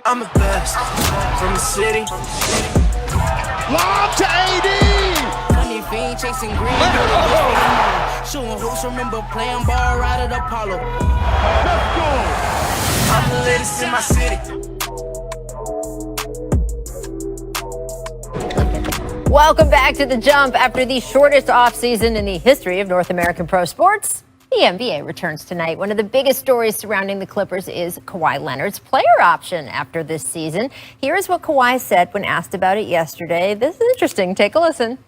I'm the best from the city. Lob to AD. Money fiend chasing green. Shooting hoops, remember playing ball right at Apollo. Let's go. I'm the latest in my city. Welcome back to The Jump. After the shortest offseason in the history of North American pro sports, the NBA returns tonight. One of the biggest stories surrounding the Clippers is Kawhi Leonard's player option after this season. Here is what Kawhi said when asked about it yesterday. This is interesting. Take a listen.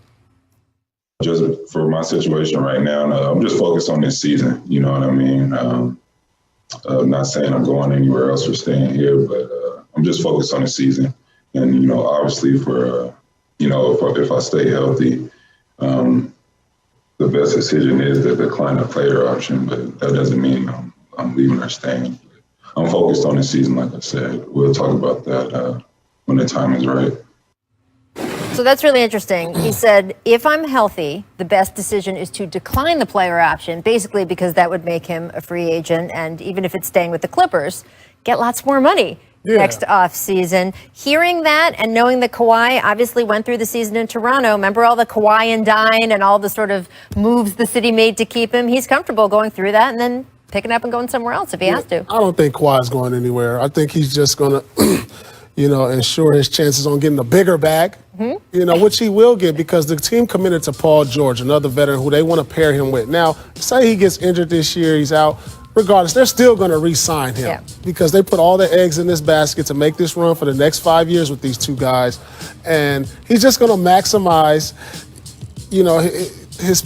Just for my situation right now, I'm just focused on this season. You know what I mean? I'm not saying I'm going anywhere else or staying here, but I'm just focused on the season. And, you know, obviously for, if I stay healthy, the best decision is to decline the player option, but that doesn't mean I'm leaving or staying. I'm focused on the season, like I said. We'll talk about that when the time is right. So that's really interesting. He said, if I'm healthy, the best decision is to decline the player option, basically because that would make him a free agent. And even if it's staying with the Clippers, get lots more money next off season. Hearing that and knowing that Kawhi obviously went through the season in Toronto, remember all the Kawhi and dine and all the sort of moves the city made to keep him? He's comfortable going through that and then picking up and going somewhere else if he has to. I don't think Kawhi's going anywhere. I think he's just going to, ensure his chances on getting a bigger bag, which he will get because the team committed to Paul George, another veteran who they want to pair him with. Now, say he gets injured this year, he's out. Regardless, they're still going to re-sign him because they put all their eggs in this basket to make this run for the next 5 years with these two guys. And he's just going to maximize, his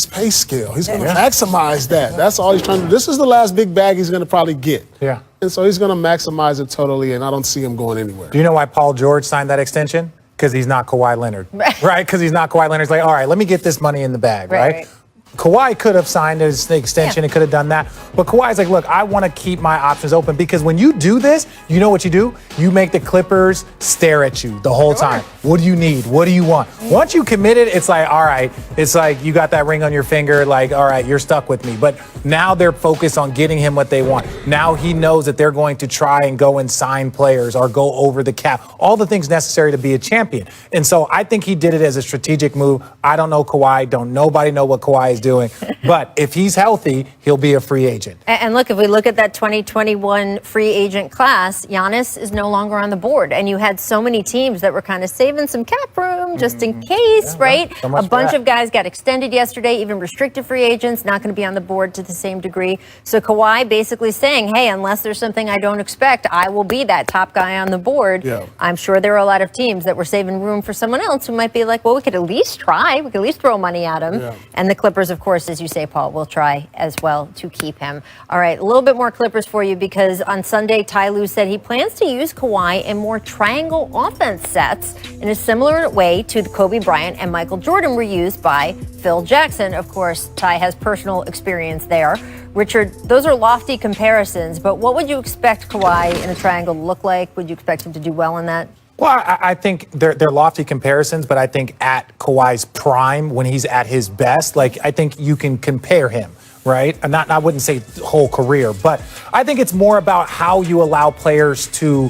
pay scale. He's going to maximize that. That's all he's trying to do. This is the last big bag he's going to probably get. Yeah. And so he's going to maximize it totally, and I don't see him going anywhere. Do you know why Paul George signed that extension? Because he's not Kawhi Leonard. Right? Because he's not Kawhi Leonard. He's like, all right, let me get this money in the bag, right? Kawhi could have signed his extension and could have done that. But Kawhi's like, look, I want to keep my options open because when you do this, you know what you do? You make the Clippers stare at you the whole time. What do you need? What do you want? Once you committed, it's like, all right, it's like you got that ring on your finger, like, all right, you're stuck with me. But now they're focused on getting him what they want. Now he knows that they're going to try and go and sign players or go over the cap, all the things necessary to be a champion. And so I think he did it as a strategic move. I don't know Kawhi. Don't nobody know what Kawhi is doing. But if he's healthy, he'll be a free agent. And look, if we look at that 2021 free agent class, Giannis is no longer on the board. And you had so many teams that were kind of saving some cap room just in case, right? So a bunch of guys got extended yesterday, even restricted free agents, not going to be on the board to the same degree. So Kawhi basically saying, hey, unless there's something I don't expect, I will be that top guy on the board. Yeah. I'm sure there are a lot of teams that were saving room for someone else who might be like, well, we could at least try. We could at least throw money at him. Yeah. And the Clippers, of course, as you say, Paul, will try as well to keep him. All right, a little bit more Clippers for you because on Sunday, Ty Lue said he plans to use Kawhi in more triangle offense sets in a similar way to the Kobe Bryant and Michael Jordan were used by Phil Jackson. Of course, Ty has personal experience there. Richard, those are lofty comparisons, but what would you expect Kawhi in a triangle to look like? Would you expect him to do well in that? Well, I think they're lofty comparisons, but I think at Kawhi's prime, when he's at his best, like I think you can compare him, right? I wouldn't say whole career, but I think it's more about how you allow players to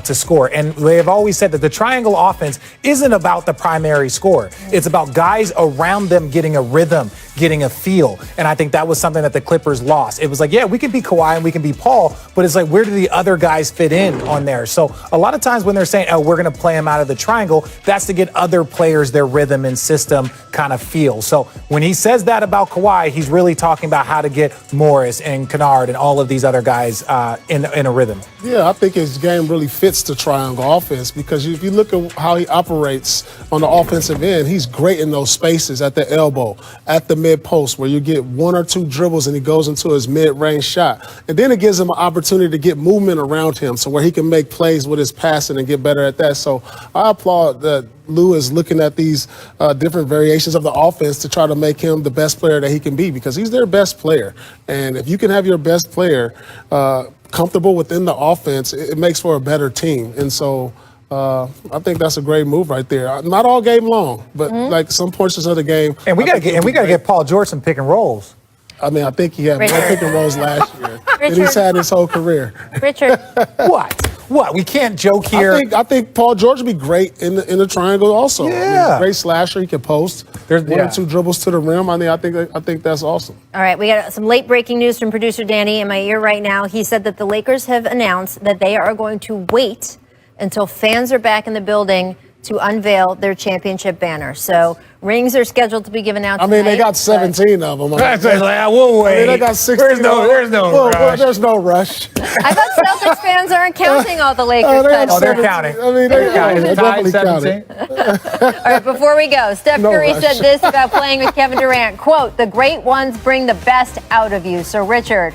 score. And they have always said that the triangle offense isn't about the primary scorer. It's about guys around them getting a rhythm, getting a feel. And I think that was something that the Clippers lost. It was like, yeah, we can be Kawhi and we can be Paul, but it's like, where do the other guys fit in on there? So a lot of times when they're saying, oh, we're going to play him out of the triangle, that's to get other players their rhythm and system kind of feel. So when he says that about Kawhi, he's really talking about how to get Morris and Kennard and all of these other guys in a rhythm. Yeah, I think his game really fits the triangle offense because if you look at how he operates on the offensive end, he's great in those spaces at the elbow, at the mid-post where you get one or two dribbles and he goes into his mid-range shot. And then it gives him an opportunity to get movement around him so where he can make plays with his passing and get better at that. So I applaud that Lue is looking at these different variations of the offense to try to make him the best player that he can be because he's their best player. And if you can have your best player comfortable within the offense, it makes for a better team. And so I think that's a great move right there. Not all game long, but like some portions of the game. And we got to get Paul George some pick and rolls. I mean, I think he had more pick and rolls last year than he's had his whole career. Richard. What? what? We can't joke here. I think Paul George would be great in the triangle also. Yeah. Great slasher. He can post. There's one or two dribbles to the rim. I think that's awesome. All right, we got some late breaking news from producer Danny in my ear right now. He said that the Lakers have announced that they are going to wait until fans are back in the building to unveil their championship banner. So rings are scheduled to be given out tonight. They got 17 of them. We'll wait. They got 16. There's no rush. There's no rush. I thought Celtics fans aren't counting all the Lakers titles. They're counting. They're counting. definitely counting. All right, before we go, Steph Curry said this about playing with Kevin Durant, quote, "The great ones bring the best out of you." So Richard,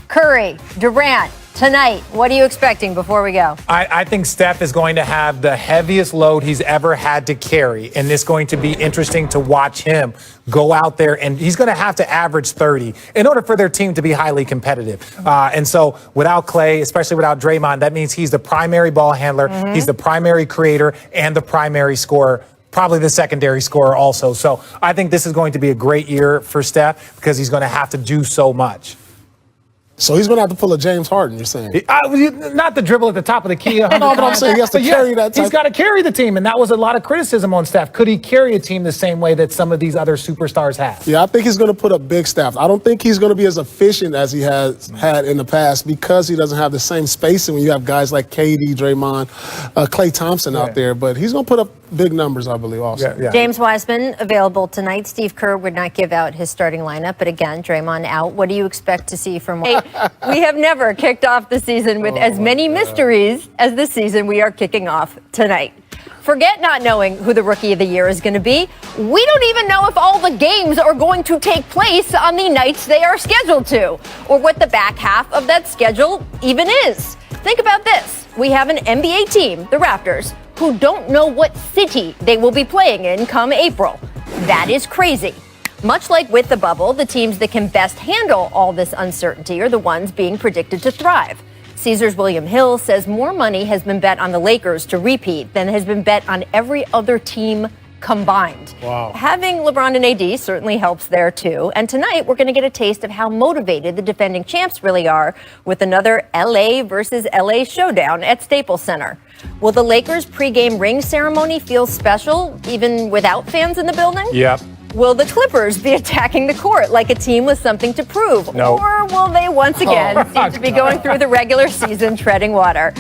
Curry, Durant, tonight, what are you expecting before we go? I think Steph is going to have the heaviest load he's ever had to carry, and it's going to be interesting to watch him go out there, and he's going to have to average 30 in order for their team to be highly competitive. And so without Klay, especially without Draymond, that means he's the primary ball handler, he's the primary creator, and the primary scorer. Probably the secondary scorer also. So I think this is going to be a great year for Steph because he's going to have to do so much. So he's going to have to pull a James Harden, you're saying? Not the dribble at the top of the key. No, but I'm saying he has to carry that type. He's got to carry the team, and that was a lot of criticism on Steph. Could he carry a team the same way that some of these other superstars have? Yeah, I think he's going to put up big stats. I don't think he's going to be as efficient as he has had in the past because he doesn't have the same spacing when you have guys like KD, Draymond, Klay Thompson out there. But he's going to put up big numbers, I believe, also. Yeah. James Wiseman available tonight. Steve Kerr would not give out his starting lineup, but again, Draymond out. What do you expect to see from White? We have never kicked off the season with as many mysteries as the season we are kicking off tonight. Forget not knowing who the Rookie of the Year is going to be. We don't even know if all the games are going to take place on the nights they are scheduled to, or what the back half of that schedule even is. Think about this. We have an NBA team, the Raptors, who don't know what city they will be playing in come April. That is crazy. Much like with the bubble, the teams that can best handle all this uncertainty are the ones being predicted to thrive. Caesars William Hill says more money has been bet on the Lakers to repeat than has been bet on every other team combined. Wow. Having LeBron and AD certainly helps there too. And tonight we're going to get a taste of how motivated the defending champs really are with another LA versus LA showdown at Staples Center. Will the Lakers pregame ring ceremony feel special even without fans in the building? Yep. Will the Clippers be attacking the court like a team with something to prove? No. Or will they once again seem to be going through the regular season treading water?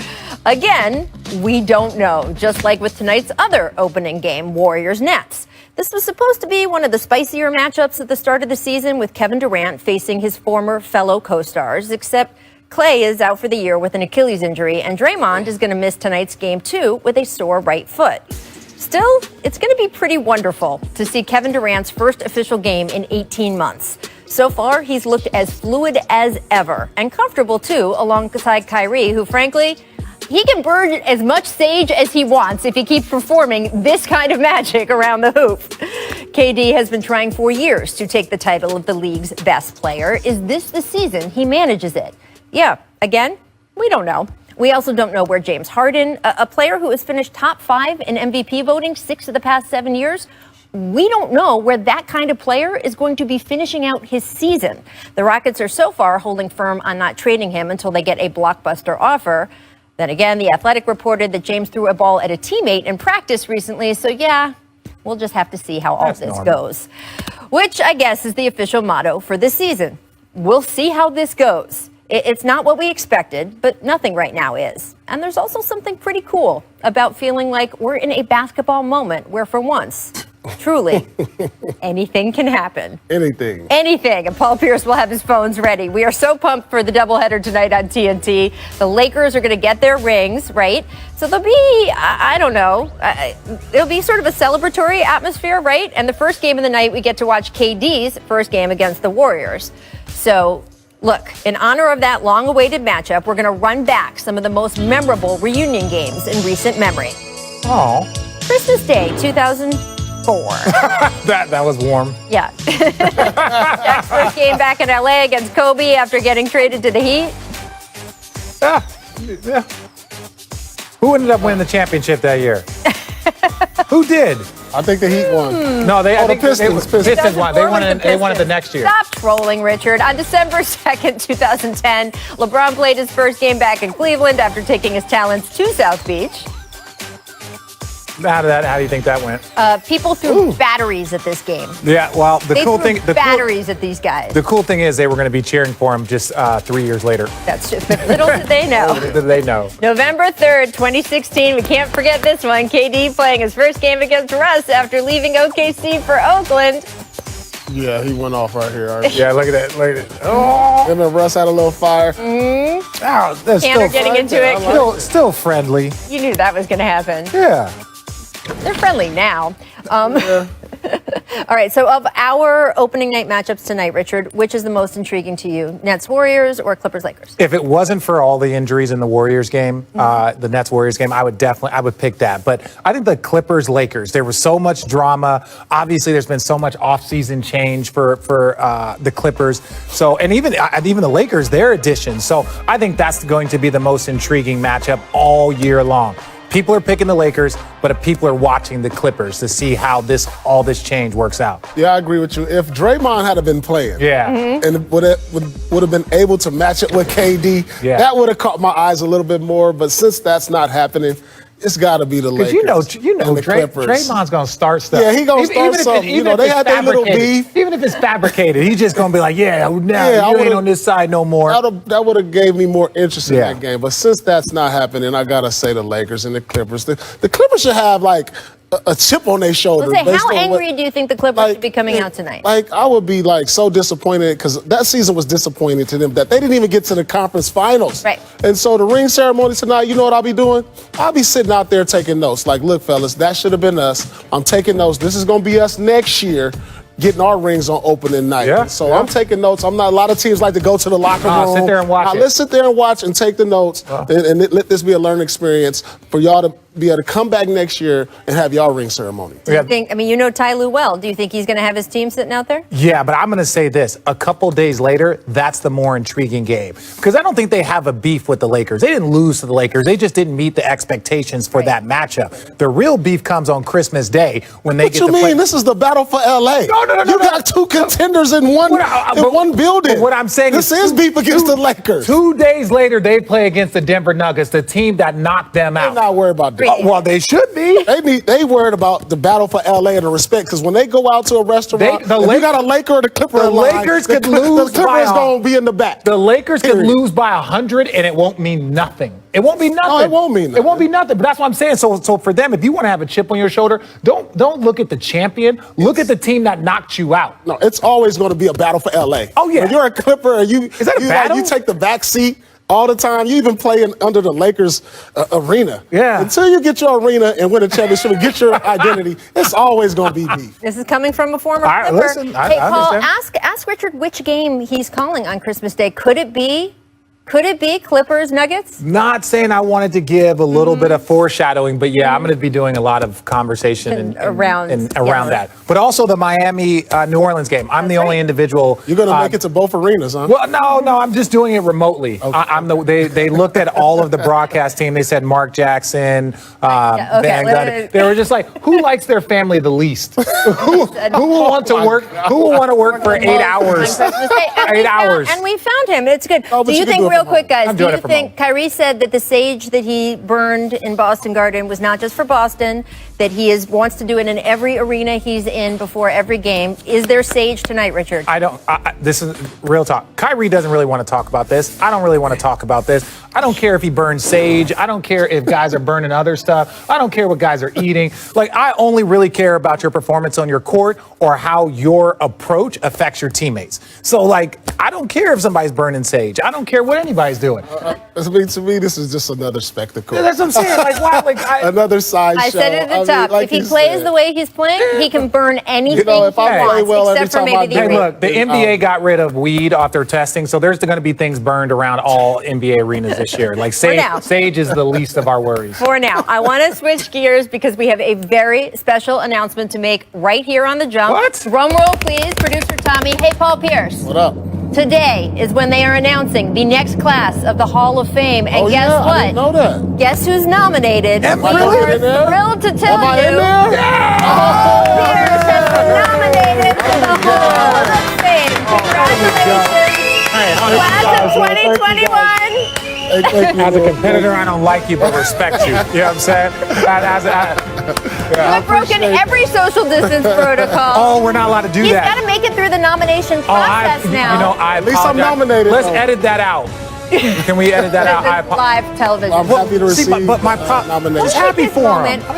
Again, we don't know, just like with tonight's other opening game, Warriors-Nets. This was supposed to be one of the spicier matchups at the start of the season with Kevin Durant facing his former fellow co-stars, except Klay is out for the year with an Achilles injury, and Draymond is going to miss tonight's game too with a sore right foot. Still, it's going to be pretty wonderful to see Kevin Durant's first official game in 18 months. So far, he's looked as fluid as ever and comfortable too alongside Kyrie, who frankly, he can burn as much sage as he wants if he keeps performing this kind of magic around the hoop. KD has been trying for years to take the title of the league's best player. Is this the season he manages it? Yeah, again, we don't know. We also don't know where James Harden, a player who has finished top 5 in MVP voting 6 of the past 7 years, we don't know where that kind of player is going to be finishing out his season. The Rockets are so far holding firm on not trading him until they get a blockbuster offer. Then again, The Athletic reported that James threw a ball at a teammate in practice recently, so yeah, we'll just have to see how all this goes. Which I guess is the official motto for this season. We'll see how this goes. It's not what we expected, but nothing right now is. And there's also something pretty cool about feeling like we're in a basketball moment where for once, truly, anything can happen. Anything. Anything. And Paul Pierce will have his phones ready. We are so pumped for the doubleheader tonight on TNT. The Lakers are going to get their rings, right? So there'll be, I don't know, it'll be sort of a celebratory atmosphere, right? And the first game of the night, we get to watch KD's first game against the Warriors. So look, in honor of that long-awaited matchup, we're going to run back some of the most memorable reunion games in recent memory. Oh. Christmas Day, 2004. That was warm. Yeah. Shaq's first game back in LA against Kobe after getting traded to the Heat. Yeah. Who ended up winning the championship that year? Who did? I think the Heat won. No, I think Pistons won. They won it the next year. Stop trolling, Richard. On December 2nd, 2010, LeBron played his first game back in Cleveland after taking his talents to South Beach. How do you think that went? People threw batteries at this game. Yeah, well, They threw batteries at these guys. The cool thing is they were going to be cheering for him just 3 years later. That's just, but little did they know. Little did they know. November 3rd, 2016, we can't forget this one. KD playing his first game against Russ after leaving OKC for Oakland. Yeah, he went off right here. Yeah, look at that. Look at that. Oh, Him and Russ had a little fire. that's Tanner getting into it. Still friendly. You knew that was going to happen. Yeah. They're friendly now. All right, so of our opening night matchups tonight, Richard, which is the most intriguing to you? Nets-Warriors or Clippers-Lakers? If it wasn't for all the injuries in the Warriors game, the Nets-Warriors game, I would pick that. But I think the Clippers-Lakers, there was so much drama. Obviously, there's been so much off-season change for the Clippers. So, and even the Lakers, their addition. So I think that's going to be the most intriguing matchup all year long. People are picking the Lakers, but people are watching the Clippers to see how all this change works out. Yeah, I agree with you. If Draymond had been playing, and would have been able to match it with KD, that would have caught my eyes a little bit more. But since that's not happening, it's got to be the Lakers. Because you know, and the Clippers. Draymond's going to start stuff. Yeah, he going to start something. They had their little beef. Even if it's fabricated, he's just going to be like, you ain't on this side no more. That would have gave me more interest in that game. But since that's not happening, I got to say the Lakers and the Clippers. The Clippers should have, like, a chip on their shoulder. Let's say, how angry do you think the Clippers should be coming out tonight? I would be so disappointed because that season was disappointing to them that they didn't even get to the conference finals. Right. And so the ring ceremony tonight, you know what I'll be doing? I'll be sitting out there taking notes. Like, look, fellas, that should have been us. I'm taking notes. This is going to be us next year. Getting our rings on opening night. I'm taking notes. A lot of teams like to go to the locker room. Sit there and watch it. Let's sit there and watch and take the notes and let this be a learning experience for y'all to be able to come back next year and have y'all ring ceremony. Do you think, Ty Lue well. Do you think he's going to have his team sitting out there? Yeah, but I'm going to say this. A couple days later, that's the more intriguing game. Because I don't think they have a beef with the Lakers. They didn't lose to the Lakers. They just didn't meet the expectations for that matchup. The real beef comes on Christmas Day when they get to play. What you mean? This is the battle for L.A. No. You got two contenders in one building. What I'm saying this is beef against the Lakers. 2 days later, they play against the Denver Nuggets, the team that knocked them out. They're not worried about that. Well, they should be. They worried about the battle for LA and the respect because when they go out to a restaurant, if you got a Laker or the Clipper the in line, Lakers could lose. The Clippers going to be in the back. The Lakers could lose by 100, and it won't mean nothing. It won't be nothing. No, it won't mean nothing. It won't be nothing. But that's what I'm saying. So for them, if you want to have a chip on your shoulder, don't look at the champion. Look at the team that knocked you out. No, it's always going to be a battle for LA. Oh yeah. When you're a Clipper and is that a battle? You take the back seat all the time. You even play under the Lakers arena. Yeah. Until you get your arena and win a championship and get your identity, it's always going to be beef. This is coming from a former All right, Clipper. listen, Hey, I Paul, understand. ask Richard which game he's calling on Christmas Day. Could it be Clippers Nuggets? Not saying I wanted to give a little bit of foreshadowing, but yeah, I'm going to be doing a lot of conversation around that. But also the Miami New Orleans game. I'm the only individual. You're going to make it to both arenas, huh? Well, no, I'm just doing it remotely. Okay. They looked at all of the broadcast team. They said Mark Jackson, Van Gundy. They were just like, who likes their family the least? who will want to work? Who will want to work for 8 hours? 8 hours. And we found him. It's good. Do you think, real quick, guys, do you think Kyrie said that the sage that he burned in Boston Garden was not just for Boston, that he wants to do it in every arena he's in before every game? Is there sage tonight, Richard? This is real talk. Kyrie doesn't really want to talk about this. I don't really want to talk about this. I don't care if he burns sage. I don't care if guys are burning other stuff. I don't care what guys are eating. I only really care about your performance on your court or how your approach affects your teammates. So, I don't care if somebody's burning sage. I don't care what anybody's doing. To me, this is just another spectacle. Yeah, that's what I'm saying. Another side show. I said it at the top. If he plays the way he's playing, he can burn anything if I play well except for maybe the Hey, arena. look, the NBA got rid of weed off their testing, so there's going to be things burned around all NBA arenas this year. Sage is the least of our worries. For now, I want to switch gears because we have a very special announcement to make right here on The Jump. What? Drum roll, please, producer Tommy. Hey, Paul Pierce. What up? Today is when they are announcing the next class of the Hall of Fame. And guess what? I didn't know that. Guess who's nominated? Am I We really are in there? thrilled to tell Am I you. in there? Paul Pierce has been nominated for the Hall of Fame. Congratulations. Class of 2021. As a competitor, I don't like you, but respect you. You know what I'm saying? We've broken every social distance protocol. Oh, we're not allowed to do He's that. got to make it through the nomination process now. You know, At least I'm apologize. nominated, Let's though. edit that out. Can we edit that out? This is live television. I'm happy to receive but my nomination. was happy This for moment, him.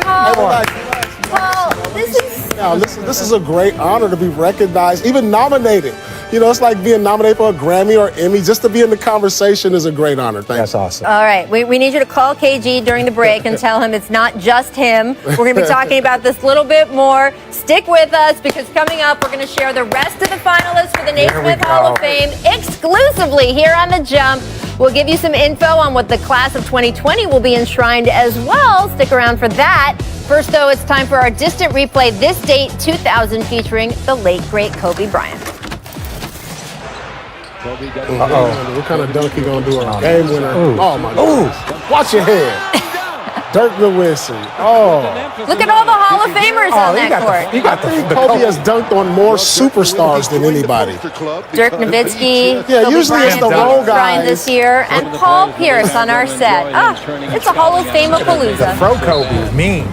Paul, this is Now, listen, this is a great honor to be recognized, even nominated. You know, it's like being nominated for a Grammy or Emmy. Just to be in the conversation is a great honor. Thank That's you. awesome. all right. We need you to call KG during the break and tell him it's not just him. We're going to be talking about this a little bit more. Stick with us because coming up, we're going to share the rest of the finalists for the Naismith Hall of Fame exclusively here on The Jump. We'll give you some info on what the class of 2020 will be enshrined as well. Stick around for that. First, though, it's time for our distant replay this date 2000 featuring the late, great Kobe Bryant. What kind of dunk he gonna do on a game winner? Oh my God! Watch your head. Dirk Nowitzki. Oh. Look at all the Hall of Famers on that court. He got the Kobe has dunked on more superstars than anybody. Dirk Nowitzki, Yeah, Kobe usually it's the Bryant, role Bryant guys. this year, and Paul Pierce on our set. It's a Hall of Fame-a-palooza. Pro Kobe. Mean.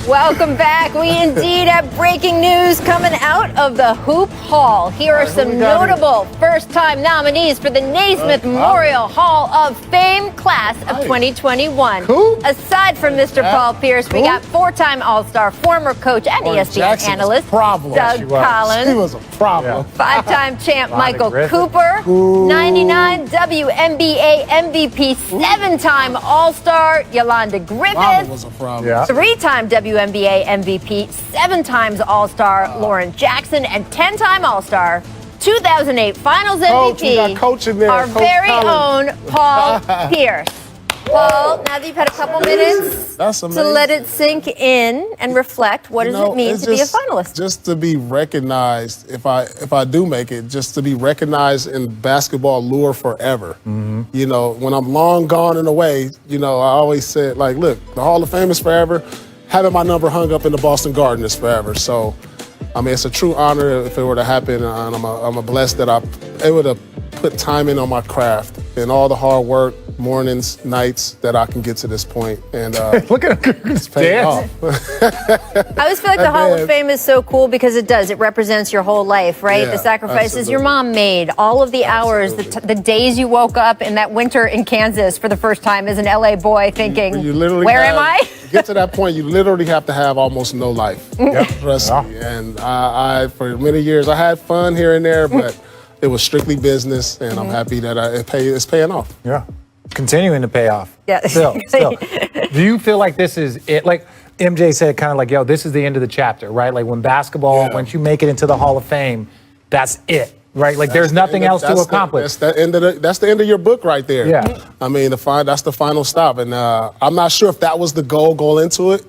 Welcome back. We indeed have breaking news coming out of the Hoop Hall. Here are some notable first-time nominees for the Naismith Memorial Hall of Fame class of 2021. Who? Aside from Mr. Paul Pierce, we got four-time All-Star, former coach and ESPN Jackson was a analyst problem. Doug He Collins. was a problem. Five-time champ Michael Griffin. Cooper, 99 WNBA MVP, seven-time All-Star Yolanda Robin Griffith, was a problem. Yeah. three-time WNBA MVP, seven times All-Star Lauren Jackson, and 10-time All-Star, 2008 Finals Coach, we MVP, got Coach in there, our Coach very Collins. own Paul Pierce. Paul, now that you've had a couple minutes That's to amazing. let it sink in and reflect, what does it mean it's to be a just- finalist? Just to be recognized, if I do make it, just to be recognized in basketball lure forever. You know, when I'm long gone and away, you know, I always said, like, look, the Hall of Fame is forever. Having my number hung up in the Boston Garden is forever. So, I mean, it's a true honor if it were to happen, and I'm a blessed that I'm able to put time in on my craft and all the hard work, mornings, nights that I can get to this point. And Look at him pay dance. off. I always feel like the Hall of Fame is so cool because it does. It represents your whole life, right? Yeah, the sacrifices your absolutely. mom made, all of the hours, the days you woke up in that winter in Kansas for the first time as an LA boy thinking, You literally where am I? to get to that point, you literally have to have almost no life. Trust me. And I, for many years, I had fun here and there, but it was strictly business, and I'm happy that it's paying off. Yeah. Continuing to pay off. Yeah. Still. Do you feel like this is it? Like MJ said, kind of like, yo, this is the end of the chapter, right? Like when basketball, once you make it into the Hall of Fame, that's it, right? Like there's nothing else to accomplish. That's the end of your book right there. Yeah. I mean, that's the final stop. And I'm not sure if that was the goal going into it,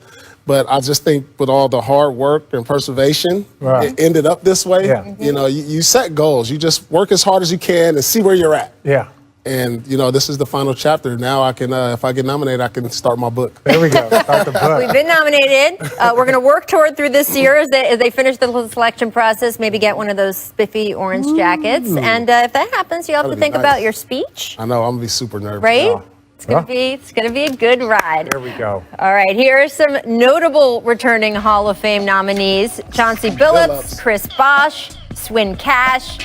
but I just think with all the hard work and perseveration, it ended up this way. Yeah. You know, you set goals. You just work as hard as you can and see where you're at. Yeah. And, you know, this is the final chapter. Now I can, if I get nominated, I can start my book. There we go. Start the book. We've been nominated. We're going to work toward through this year as they finish the selection process, maybe get one of those spiffy orange jackets. And if that happens, you'll have to That'd be think nice. about your speech, I know, I'm going to be super nervous. right? Yeah. It's gonna be a good ride. There we go. All right, here are some notable returning Hall of Fame nominees: Chauncey Billups, Chris Bosh, Swin Cash,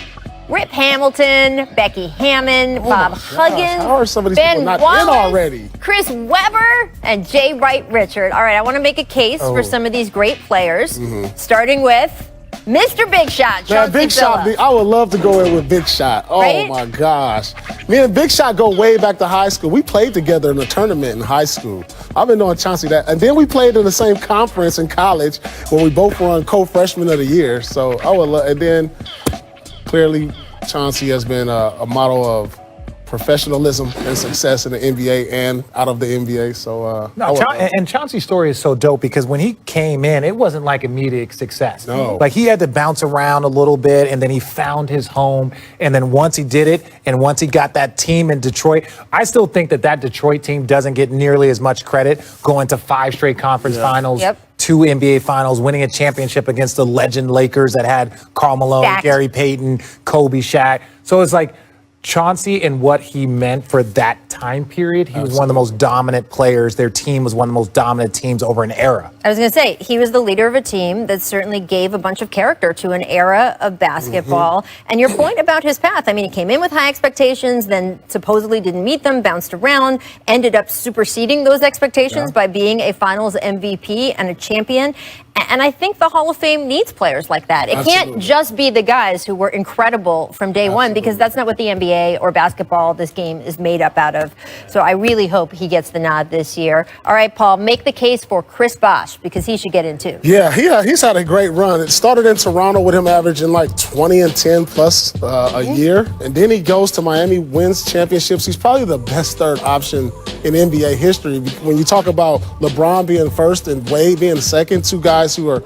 Rip Hamilton, Becky Hammond, Bob Huggins, How are some of these Ben people not Wallace, in already? Chris Webber, and Jay Wright Richard. All right, I want to make a case for some of these great players, starting with Mr. Big Shot, Chauncey Man, Big Shot, Billups. I would love to go in with Big Shot. Oh, Right? my gosh. Me and Big Shot go way back to high school. We played together in a tournament in high school. I've been knowing Chauncey that. And then we played in the same conference in college where we both won co-freshman of the year. So I would love, and then clearly Chauncey has been a model of professionalism and success in the NBA and out of the NBA. So and Chauncey's story is so dope because when he came in, it wasn't like immediate success. No. Like he had to bounce around a little bit, and then he found his home. And then once he did it, and once he got that team in Detroit, I still think that Detroit team doesn't get nearly as much credit, going to 5 straight conference finals. Yep. 2 NBA finals, winning a championship against the legend Lakers that had Karl Malone, Shaq. Gary Payton, Kobe, Shaq. So it's like Chauncey and what he meant for that time period. He was one of the most dominant players. Their team was one of the most dominant teams over an era. I was going to say, he was the leader of a team that certainly gave a bunch of character to an era of basketball. And your point about his path, I mean, he came in with high expectations, then supposedly didn't meet them, bounced around, ended up superseding those expectations by being a finals MVP and a champion. And I think the Hall of Fame needs players like that. It can't just be the guys who were incredible from day one, because that's not what the NBA or basketball, this game, is made up out of. So I really hope he gets the nod this year. All right, Paul, make the case for Chris Bosh, because he should get in too. Yeah, he's had a great run. It started in Toronto with him averaging like 20 and 10 plus a year. And then he goes to Miami, wins championships. He's probably the best third option in NBA history. When you talk about LeBron being first and Wade being second, 2 guys who are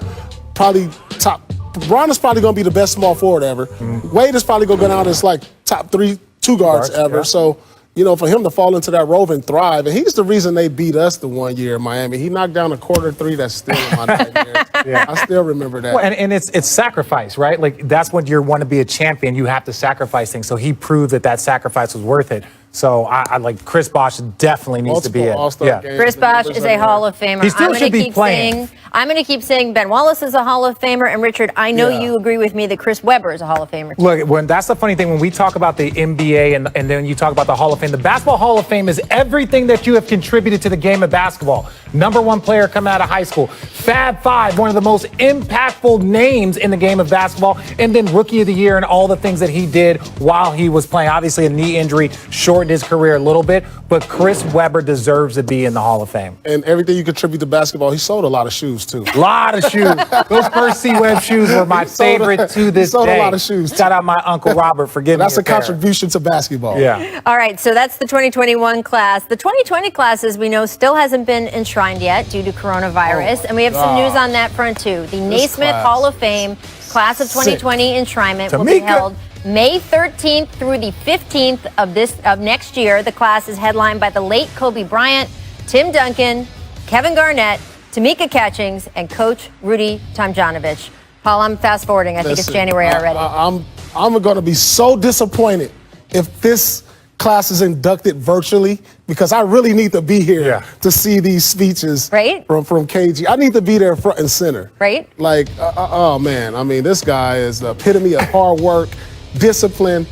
probably top. LeBron is probably going to be the best small forward ever. Wade is probably going to go down as like top 3 2 guards ever. Yeah. So, you know, for him to fall into that role and thrive, and he's the reason they beat us the one year in Miami. He knocked down a corner 3 that's still in my nightmares. I still remember that. Well, and it's sacrifice, right? Like that's when you want to be a champion. You have to sacrifice things. So he proved that sacrifice was worth it. So I like Chris Bosh definitely needs to be in. All-Star games, Chris Bosh is a Hall of Famer. He still should be playing. I'm going to keep saying Ben Wallace is a Hall of Famer. And Richard, I know you agree with me that Chris Webber is a Hall of Famer. Look, that's the funny thing when we talk about the NBA and then you talk about the Hall of Fame. The Basketball Hall of Fame is everything that you have contributed to the game of basketball. Number 1 player coming out of high school. Fab 5, one of the most impactful names in the game of basketball. And then Rookie of the Year and all the things that he did while he was playing. Obviously, a knee injury shortened his career a little bit, but Chris Webber deserves to be in the Hall of Fame. And everything you contribute to basketball, he sold a lot of shoes, too. A lot of shoes. Those first C-Web shoes were my favorite to this day. He sold a lot of shoes. Shout out my Uncle Robert for giving me That's a contribution to basketball. Yeah. All right, so that's the 2021 class. The 2020 class, as we know, still hasn't been enshrined yet due to coronavirus. And we have some news on that front, too. The Naismith Hall of Fame class of 2020 enshrinement will be held May 13th through the 15th of next year. The class is headlined by the late Kobe Bryant, Tim Duncan, Kevin Garnett, Tamika Catchings, and Coach Rudy Tomjanovich. Paul, I'm fast forwarding. I think it's January already. I'm going to be so disappointed if this class is inducted virtually, because I really need to be here to see these speeches from KG. I need to be there front and center. Right? Like, oh man, I mean, this guy is the epitome of hard work, discipline,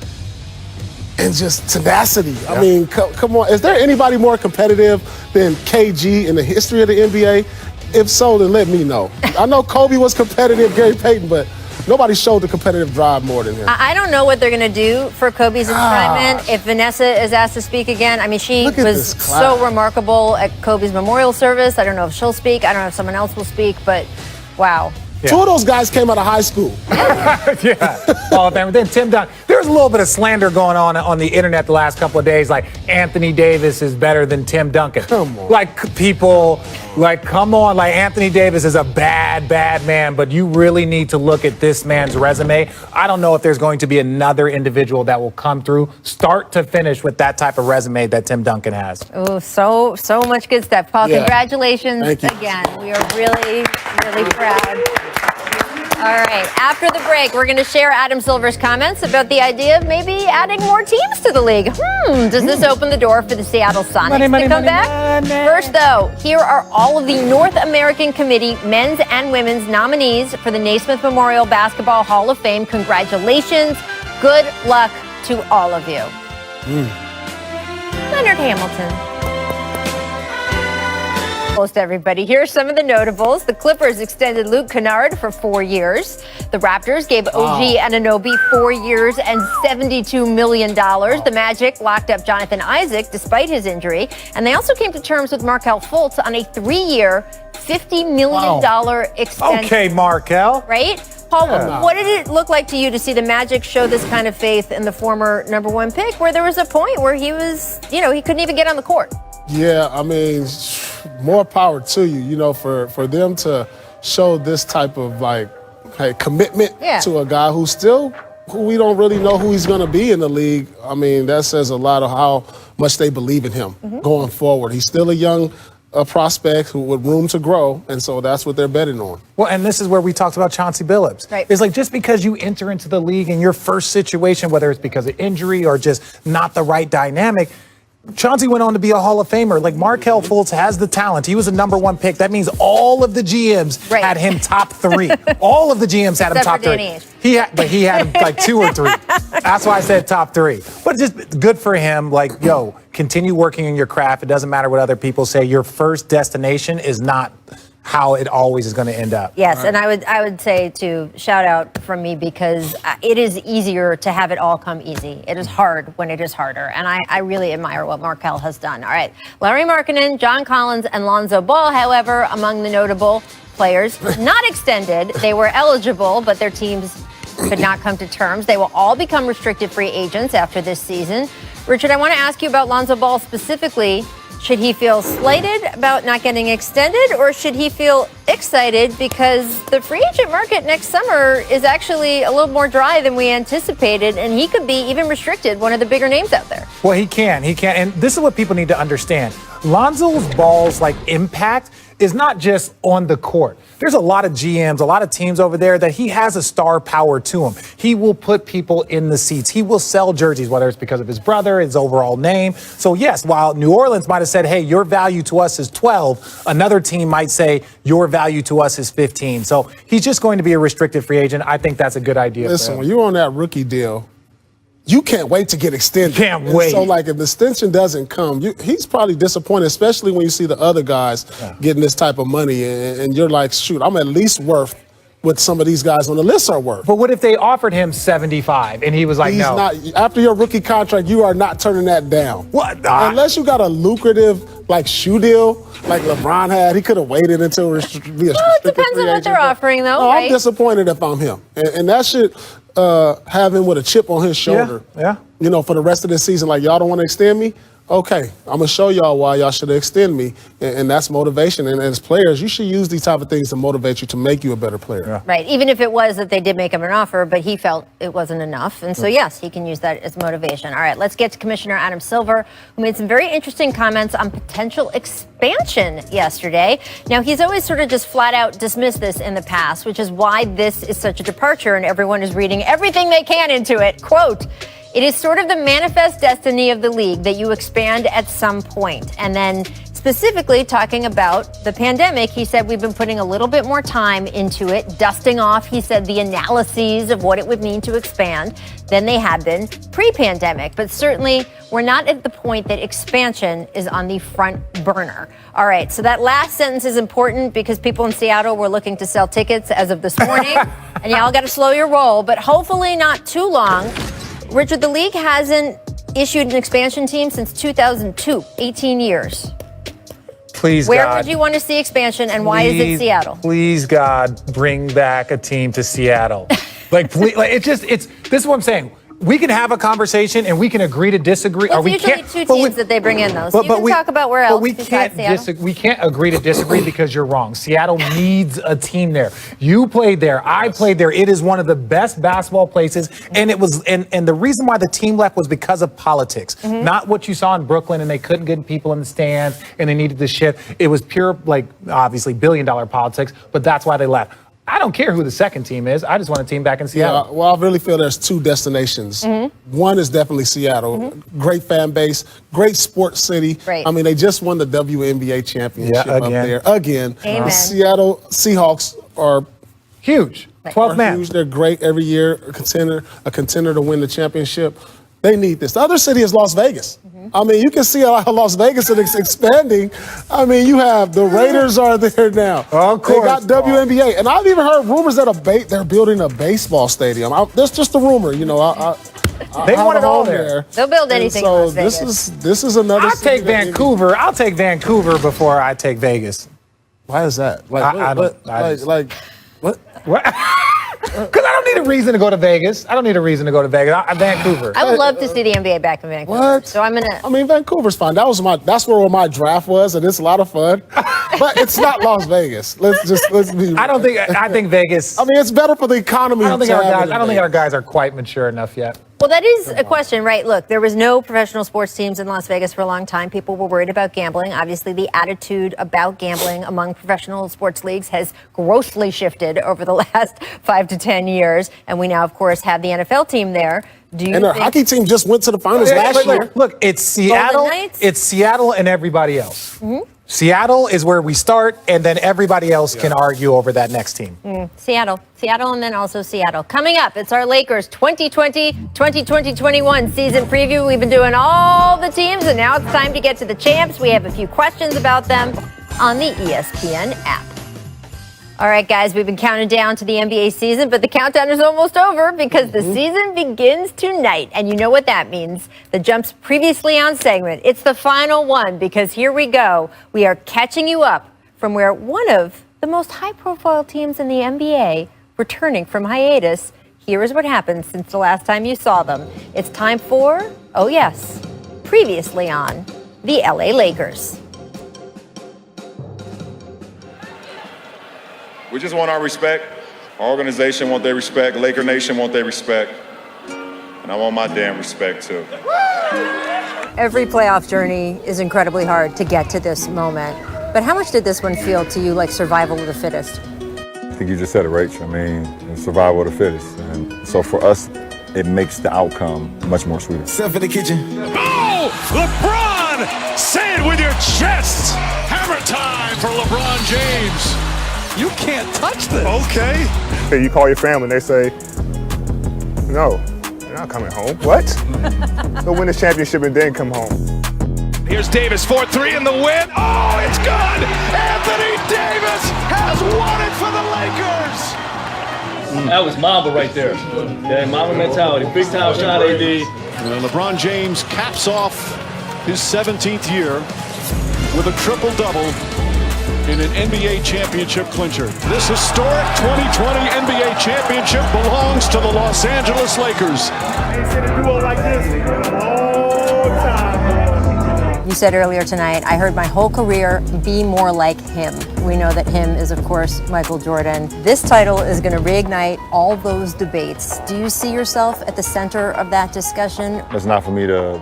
and just tenacity. I mean, come on. Is there anybody more competitive than KG in the history of the NBA? If so, then let me know. I know Kobe was competitive, Gary Payton, but nobody showed the competitive drive more than him. I don't know what they're going to do for Kobe's enshrinement. If Vanessa is asked to speak again, I mean, she was so remarkable at Kobe's memorial service. I don't know if she'll speak. I don't know if someone else will speak, but wow. Yeah. 2 of those guys came out of high school. Oh, then Tim Duncan. There's a little bit of slander going on the internet the last couple of days. Like Anthony Davis is better than Tim Duncan. Come on. Like people, come on. Like Anthony Davis is a bad man, but you really need to look at this man's resume. I don't know if there's going to be another individual that will come through, start to finish, with that type of resume that Tim Duncan has. Oh, so much good stuff. Paul, congratulations again. We are really, really proud. All right, after the break, we're going to share Adam Silver's comments about the idea of maybe adding more teams to the league. Does this open the door for the Seattle Sonics to come back? First, though, here are all of the North American Committee men's and women's nominees for the Naismith Memorial Basketball Hall of Fame. Congratulations. Good luck to all of you. Leonard Hamilton. Most everybody. Here's some of the notables. The Clippers extended Luke Kennard for 4 years. The Raptors gave OG Anunoby 4 years and $72 million. The Magic locked up Jonathan Isaac despite his injury. And they also came to terms with Markelle Fultz on a 3-year, $50 million extension. Okay, Markelle. Right? Paul, what did it look like to you to see the Magic show this kind of faith in the former number 1 pick, where there was a point where he was, he couldn't even get on the court? Yeah, I mean, more power to you. For them to show this type of commitment to a guy who we don't really know who he's going to be in the league. I mean, that says a lot of how much they believe in him going forward. He's still a young prospect who with room to grow, and so that's what they're betting on. Well, and this is where we talked about Chauncey Billups. Right. It's like just because you enter into the league in your first situation, whether it's because of injury or just not the right dynamic, Chauncey went on to be a Hall of Famer. Like Markelle Fultz has the talent. He was a number 1 pick. That means all of the GMs had him top 3. All of the GMs had him top 3. He had him like 2 or 3. That's why I said top 3. But just good for him. Like, continue working on your craft. It doesn't matter what other people say. Your first destination is not how it always is going to end up. Yes, and I would say to shout out from me, because it is easier to have it all come easy. It is hard when it is harder, and I really admire what Markelle has done. All right, Larry Markkinen, John Collins, and Lonzo Ball, however, among the notable players not extended. They were eligible, but their teams could not come to terms. They will all become restricted free agents after this season. Richard, I want to ask you about Lonzo Ball specifically. Should he feel slighted about not getting extended, or should he feel excited because the free agent market next summer is actually a little more dry than we anticipated, and he could be even restricted, one of the bigger names out there? Well, he can. And this is what people need to understand. Lonzo Ball's impact is not just on the court. There's a lot of GMs, a lot of teams over there that he has a star power to him. He will put people in the seats. He will sell jerseys, whether it's because of his brother, his overall name. So yes, while New Orleans might have said, hey, your value to us is 12, another team might say your value to us is 15. So he's just going to be a restricted free agent. I think that's a good idea. Listen, when you're on that rookie deal, you can't wait to get extended. Can't wait. So, if the extension doesn't come, he's probably disappointed, especially when you see the other guys getting this type of money, and you're like, shoot, I'm at least worth what some of these guys on the list are worth. But what if they offered him 75 and he was like, he's no? Not, after your rookie contract, you are not turning that down. What? Unless you got a lucrative shoe deal like LeBron had. He could have waited until be a restricted free agent. Well, it depends on what they're offering, though, right? I'm disappointed if I'm him. And that should have him with a chip on his shoulder. Yeah. For the rest of the season, y'all don't want to extend me? Okay, I'm going to show y'all why y'all should extend me, and that's motivation. And as players, you should use these type of things to motivate you to make you a better player. Yeah. Right, even if it was that they did make him an offer, but he felt it wasn't enough. And so, yes, he can use that as motivation. All right, let's get to Commissioner Adam Silver, who made some very interesting comments on potential expansion yesterday. Now, he's always sort of just flat out dismissed this in the past, which is why this is such a departure, and everyone is reading everything they can into it. Quote, "It is sort of the manifest destiny of the league that you expand at some point." And then specifically talking about the pandemic, he said we've been putting a little bit more time into it, dusting off, he said, the analyses of what it would mean to expand than they had been pre-pandemic. But certainly we're not at the point that expansion is on the front burner. All right, so that last sentence is important because people in Seattle were looking to sell tickets as of this morning. And y'all got to slow your roll, but hopefully not too long. Richard, the league hasn't issued an expansion team since 2002, 18 years. Please, Where God, would you want to see expansion, and why is it Seattle? Please, God, bring back a team to Seattle. Please, this is what I'm saying. We can have a conversation and we can agree to disagree. Well, it's usually two teams that they bring in, though. So you can talk about where else besides Seattle. We can't agree to disagree because you're wrong. Seattle needs a team there. You played there. I played there. It is one of the best basketball places. And it was, and the reason why the team left was because of politics. Not what you saw in Brooklyn and they couldn't get people in the stands and they needed to shift. It was pure, obviously billion-dollar politics, but that's why they left. I don't care who the second team is. I just want a team back in Seattle. Yeah, well, I really feel there's two destinations. One is definitely Seattle. Great fan base, great sports city. Right. I mean, they just won the WNBA championship up there. Again. Amen. The Seattle Seahawks are huge. 12th man. Huge. They're great every year, a contender to win the championship. They need this. The other city is Las Vegas. I mean, you can see how Las Vegas is expanding. I mean, you have the Raiders are there now. Of course. They got WNBA. And I've even heard rumors that they're building a baseball stadium. That's just a rumor, They want it all there. They'll build anything in Las Vegas. This is another I'll take Vancouver. I'll take Vancouver before I take Vegas. Why is that? What? Because I don't need a reason to go to Vegas. Vancouver. I would love to see the NBA back in Vancouver. What? So I'm gonna. I mean, Vancouver's fine. That's where my draft was, and it's a lot of fun. But it's not Las Vegas. Let's be. I think Vegas. I mean, it's better for the economy. I don't think our guys are quite mature enough yet. Well, that is a question, right? Look, there was no professional sports teams in Las Vegas for a long time. People were worried about gambling. Obviously, the attitude about gambling among professional sports leagues has grossly shifted over the last 5 to 10 years. And we now, of course, have the NFL team there. And our hockey team just went to the finals last year. Look, it's Seattle. It's Seattle and everybody else. Mm-hmm. Seattle is where we start, and then everybody else can argue over that next team. Seattle, and then also Seattle. Coming up, it's our Lakers 2020-2021 season preview. We've been doing all the teams, and now it's time to get to the champs. We have a few questions about them on the ESPN app. All right, guys, we've been counting down to the NBA season, but the countdown is almost over because the season begins tonight. And you know what that means. The Jump's previously on segment. It's the final one because here we go. We are catching you up from where one of the most high-profile teams in the NBA returning from hiatus. Here is what happened since the last time you saw them. It's time for, oh yes, previously on the LA Lakers. We just want our respect. Our organization want their respect. Laker Nation want their respect. And I want my damn respect too. Every playoff journey is incredibly hard to get to this moment. But how much did this one feel to you like survival of the fittest? I think you just said it, Rach. I mean, it's survival of the fittest. And so for us, it makes the outcome much more sweeter. Step in the kitchen. Oh, LeBron! Say it with your chest! Hammer time for LeBron James. You can't touch this. Okay. You call your family and they say, no, you're not coming home. What? They'll win this championship and then come home. Here's Davis, 4-3 in the win. Oh, it's good! Anthony Davis has won it for the Lakers! That was Mamba right there. Yeah, Mamba mentality. Big time shot, AD. LeBron James caps off his 17th year with a triple-double in an NBA championship clincher. This historic 2020 NBA championship belongs to the Los Angeles Lakers. You said earlier tonight, I heard my whole career be more like him. We know that him is, of course, Michael Jordan. This title is going to reignite all those debates. Do you see yourself at the center of that discussion? It's not for me to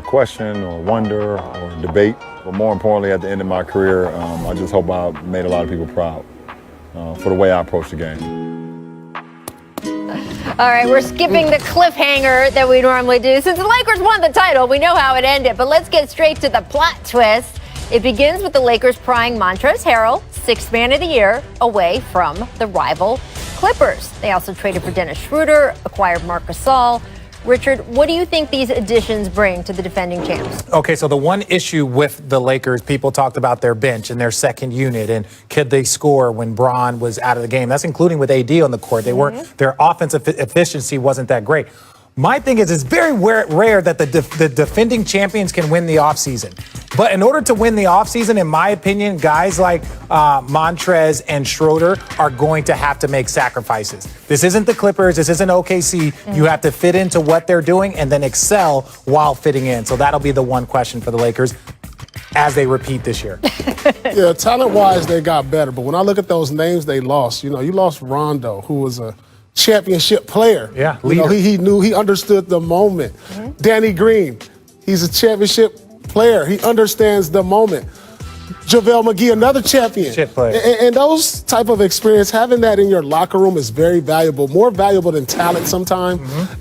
question or wonder or debate. But more importantly, at the end of my career, I just hope I made a lot of people proud for the way I approach the game. All right, we're skipping the cliffhanger that we normally do. Since the Lakers won the title, we know how it ended. But let's get straight to the plot twist. It begins with the Lakers prying Montrezl Harrell, Sixth Man of the Year, away from the rival Clippers. They also traded for Dennis Schroeder, acquired Marc Gasol. Richard, what do you think these additions bring to the defending champs? Okay, so the one issue with the Lakers, people talked about their bench and their second unit and could they score when Bron was out of the game. That's including with AD on the court. They weren't, their offensive efficiency wasn't that great. My thing is, it's very rare that the defending champions can win the offseason. But in order to win the offseason, in my opinion, guys like Montrez and Schroeder are going to have to make sacrifices. This isn't the Clippers. This isn't OKC. You have to fit into what they're doing and then excel while fitting in. So that'll be the one question for the Lakers as they repeat this year. Yeah, talent-wise, they got better. But when I look at those names they lost, you lost Rondo, who was a championship player. Yeah, he knew, he understood the moment. Danny Green, he's a championship player. He understands the moment. JaVale McGee, another champion. And those type of experience, having that in your locker room is very valuable, more valuable than talent sometimes.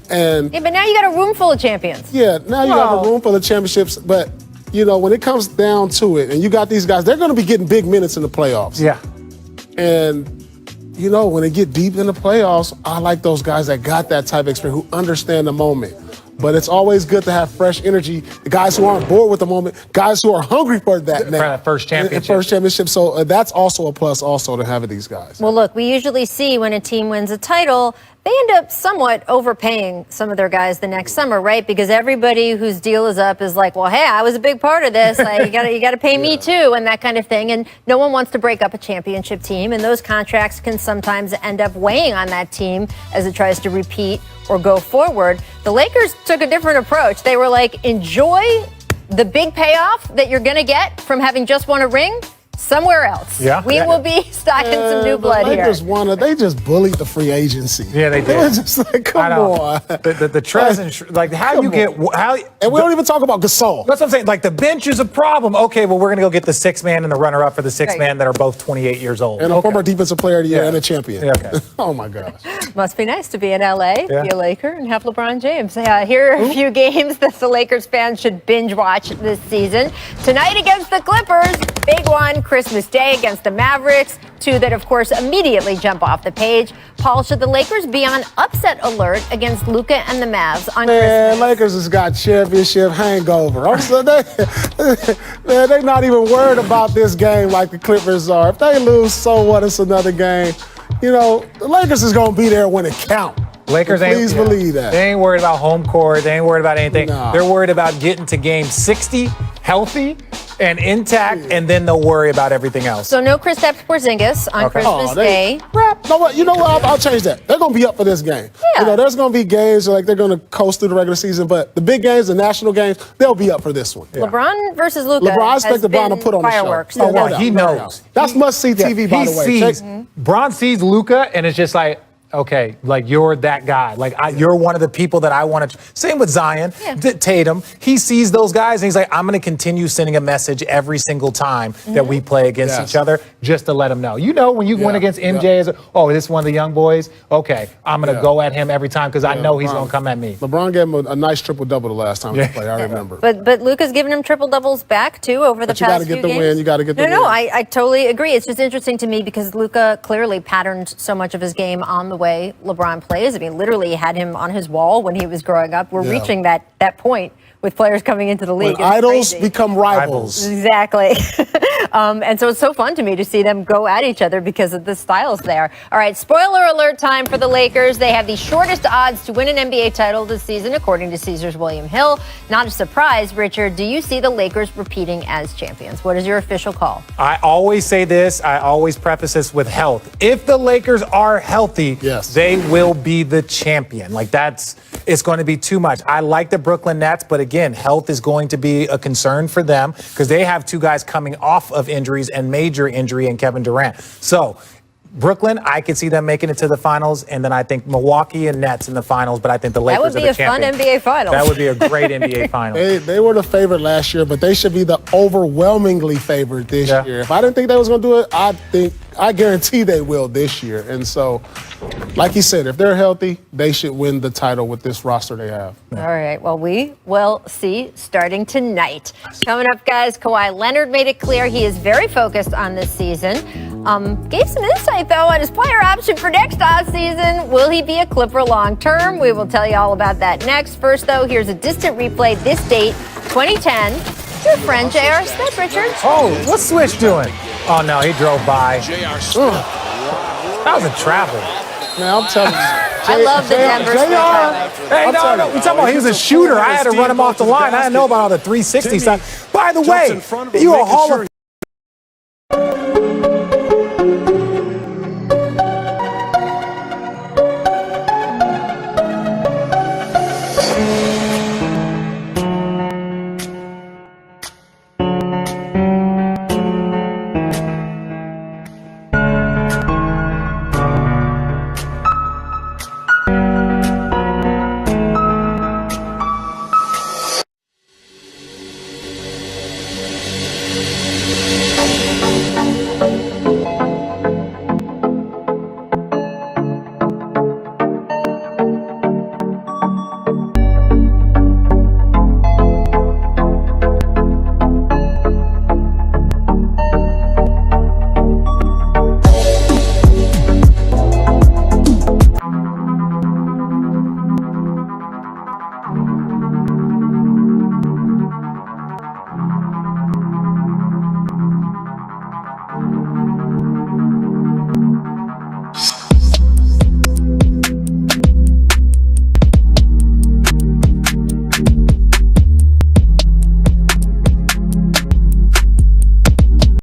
And yeah, but now you got a room full of champions. Yeah, now you have a room full of championships. But, when it comes down to it, and you got these guys, they're going to be getting big minutes in the playoffs. Yeah. And when they get deep in the playoffs, I like those guys that got that type of experience, who understand the moment. But it's always good to have fresh energy, the guys who aren't bored with the moment, guys who are hungry for that now. For that first championship. So that's also a plus also to having these guys. Well, look, we usually see when a team wins a title They end up somewhat overpaying some of their guys the next summer, right? Because everybody whose deal is up is like, well, hey, I was a big part of this. Like, you got to pay me too, and that kind of thing. And no one wants to break up a championship team, and those contracts can sometimes end up weighing on that team as it tries to repeat or go forward. The Lakers took a different approach. They were like, enjoy the big payoff that you're going to get from having just won a ring somewhere else. Yeah. We will be stocking some new blood here. They just bullied the free agency. Yeah, they did. It was just like, come on. The Trez, like how you get how. And we don't even talk about Gasol. That's what I'm saying. Like the bench is a problem. Okay, well we're gonna go get the 6 man and the runner-up for the 6 man that are both 28 years old. And a former defensive player of the year and a champion. Yeah, okay. Oh my gosh. Must be nice to be in LA, be a Laker, and have LeBron James. Here are a few games that the Lakers fans should binge watch this season. Tonight against the Clippers, big one. Christmas Day against the Mavericks. Two that, of course, immediately jump off the page. Paul, should the Lakers be on upset alert against Luka and the Mavs on Christmas? Lakers has got championship hangover. They're not even worried about this game like the Clippers are. If they lose, so what? It's another game. You know, the Lakers is going to be there when it counts. Lakers Please believe that. They ain't worried about home court. They ain't worried about anything. Nah. They're worried about getting to game 60 healthy and intact, and then they'll worry about everything else. So no Kristaps Porzingis on Christmas Day. You know what? I'll change that. They're going to be up for this game. Yeah. You know, there's going to be games like they're going to coast through the regular season, but the big games, the national games, they'll be up for this one. Yeah. LeBron versus Luka. I expect LeBron to put on fireworks. the show. Well, he knows. That's must-see TV, by the way. Bron sees Luka, and it's just like, okay, like you're that guy. Like you're one of the people that I want to. Same with Zion, Tatum. He sees those guys and he's like, I'm going to continue sending a message every single time that we play against each other, just to let them know. You know, when you went against MJ, as this is one of the young boys. Okay, I'm going to go at him every time because I know he's going to come at me. LeBron gave him a nice triple-double the last time he played. I remember. But Luka's given him triple-doubles back too over the past few games. You got to get the win. You got to get the win. No, I totally agree. It's just interesting to me because Luka clearly patterned so much of his game on the way LeBron plays. I mean, literally had him on his wall when he was growing up. We're reaching that point with players coming into the league. When idols become rivals. Exactly. And so it's so fun to me to see them go at each other because of the styles there. All right, spoiler alert time for the Lakers. They have the shortest odds to win an NBA title this season, according to Caesars William Hill. Not a surprise, Richard. Do you see the Lakers repeating as champions? What is your official call? I always say this. I always preface this with health. If the Lakers are healthy, they will be the champion. Like it's going to be too much. I like the Brooklyn Nets, but again, health is going to be a concern for them because they have two guys coming off of injuries and major injury in Kevin Durant. So Brooklyn, I could see them making it to the finals, and then I think Milwaukee and Nets in the finals, but I think the Lakers are the champions. That would be a fun NBA finals. That would be a great NBA finals. They were the favorite last year, but they should be the overwhelmingly favored this year. If I didn't think they was going to do it, I guarantee they will this year. And so, like you said, if they're healthy, they should win the title with this roster they have. All right. Well, we will see starting tonight. Coming up, guys, Kawhi Leonard made it clear he is very focused on this season. Gave some insight, though, on his player option for next offseason. Will he be a Clipper long term? We will tell you all about that next. First, though, here's a distant replay. This date, 2010. Your friend, J.R. Smith, Richard. Oh, what's Switch doing? Oh, no, he drove by. J.R. Smith. That was a travel. Man, I'm telling you. I love the Denver Smith. Hey, no, we're talking about he was a shooter. I had to run him off the line. I didn't know about all the 360 stuff. By the way, you a Hall of